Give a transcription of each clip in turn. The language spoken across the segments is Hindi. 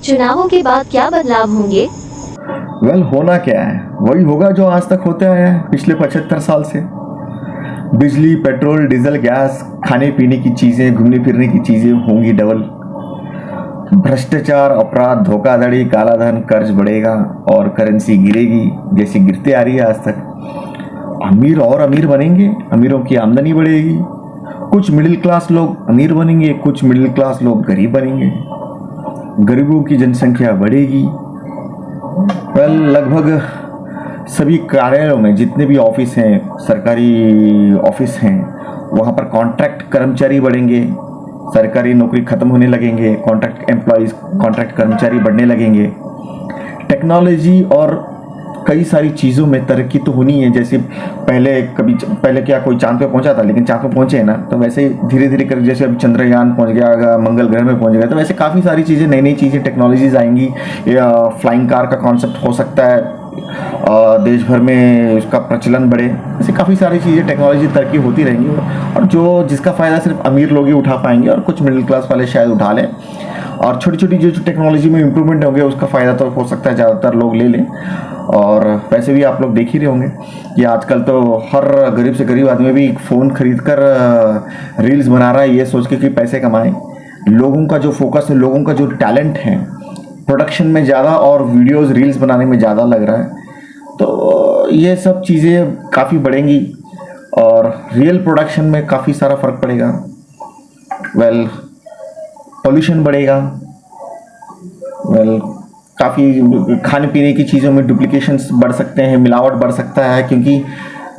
चुनावों के बाद क्या बदलाव होंगे? होना क्या है, वही होगा जो आज तक होते आया है पिछले 75 साल से। बिजली, पेट्रोल, डीजल, गैस, खाने पीने की चीज़ें, घूमने फिरने की चीज़ें होंगी डबल। भ्रष्टाचार, अपराध, धोखाधड़ी, काला धन, कर्ज बढ़ेगा और करेंसी गिरेगी जैसी गिरते आ रही है आज तक। अमीर और अमीर बनेंगे, अमीरों की आमदनी बढ़ेगी। कुछ मिडिल क्लास लोग अमीर बनेंगे, कुछ मिडिल क्लास लोग गरीब बनेंगे। गरीबों की जनसंख्या बढ़ेगी। लगभग सभी कार्यालयों में जितने भी ऑफिस हैं, सरकारी ऑफिस हैं, वहाँ पर कॉन्ट्रैक्ट कर्मचारी बढ़ेंगे। सरकारी नौकरी खत्म होने लगेंगे, कॉन्ट्रैक्ट एम्प्लॉयज़, कॉन्ट्रैक्ट कर्मचारी बढ़ने लगेंगे। टेक्नोलॉजी और कई सारी चीज़ों में तरक्की तो होनी है। जैसे पहले क्या कोई चांद पे पहुंचा था, लेकिन चांद पे पहुंचे ना, तो वैसे धीरे धीरे कर, जैसे अभी चंद्रयान पहुंच गया, मंगल ग्रह में पहुंच गया, तो वैसे काफ़ी सारी चीज़ें, नई नई चीज़ें, टेक्नोलॉजीज आएंगी। फ्लाइंग कार का कॉन्सेप्ट हो सकता है, देश भर में उसका प्रचलन बढ़े। ऐसे काफ़ी सारी चीज़ें, टेक्नोलॉजी तरक्की होती रहेंगी और जिसका फ़ायदा सिर्फ अमीर लोग ही उठा पाएंगे और कुछ मिडिल क्लास वाले शायद उठा लें। और छोटी छोटी जो टेक्नोलॉजी में इम्प्रूवमेंट होंगे उसका फ़ायदा तो हो सकता है ज़्यादातर लोग ले लें। और वैसे भी आप लोग देख ही रहे होंगे कि आजकल तो हर गरीब से गरीब आदमी भी फ़ोन खरीद कर रील्स बना रहा है, ये सोच के कि पैसे कमाएं। लोगों का जो फोकस है, लोगों का जो टैलेंट है प्रोडक्शन में ज़्यादा और वीडियोस रील्स बनाने में ज़्यादा लग रहा है। तो ये सब चीज़ें काफ़ी बढ़ेंगी और रियल प्रोडक्शन में काफ़ी सारा फ़र्क पड़ेगा। पोल्यूशन बढ़ेगा। काफ़ी खाने पीने की चीज़ों में डुप्लीकेशंस बढ़ सकते हैं, मिलावट बढ़ सकता है, क्योंकि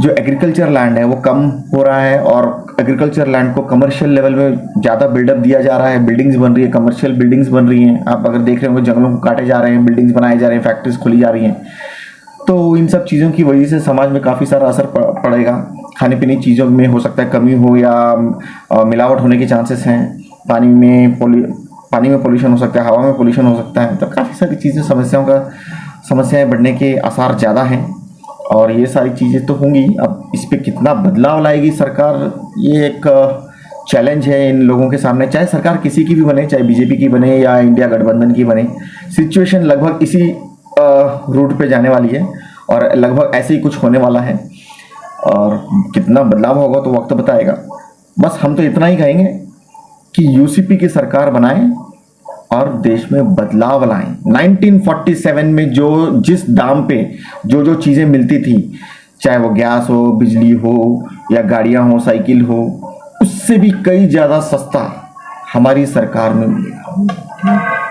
जो एग्रीकल्चर लैंड है वो कम हो रहा है और एग्रीकल्चर लैंड को कमर्शियल लेवल में ज़्यादा बिल्डअप दिया जा रहा है। बिल्डिंग्स बन रही है, कमर्शियल बिल्डिंग्स बन रही हैं। आप अगर देख रहे हो, जंगलों को काटे जा रहे हैं, बिल्डिंग्स बनाए जा रहे हैं, फैक्ट्रीज खुली जा रही हैं। तो इन सब चीज़ों की वजह से समाज में काफ़ी सारा असर पड़ेगा। खाने पीने की चीज़ों में हो सकता है कमी हो या मिलावट होने के चांसेस हैं। पानी में पोल्यूशन हो सकता है, हवा में पोल्यूशन हो सकता है। तो काफ़ी सारी चीज़ें, समस्याएं बढ़ने के आसार ज़्यादा हैं और ये सारी चीज़ें तो होंगी। अब इस पर कितना बदलाव लाएगी सरकार, ये एक चैलेंज है इन लोगों के सामने। चाहे सरकार किसी की भी बने, चाहे बीजेपी की बने या इंडिया गठबंधन की बने, सिचुएशन लगभग इसी रूट पे जाने वाली है और लगभग ऐसे ही कुछ होने वाला है। और कितना बदलाव होगा तो वक्त बताएगा। बस हम तो इतना ही कहेंगे कि यूसीपी की सरकार बनाएं और देश में बदलाव लाएं। 1947 में जिस दाम पे जो चीज़ें मिलती थी, चाहे वो गैस हो, बिजली हो या गाड़ियां हो, साइकिल हो, उससे भी कई ज़्यादा सस्ता हमारी सरकार में मिलेगा।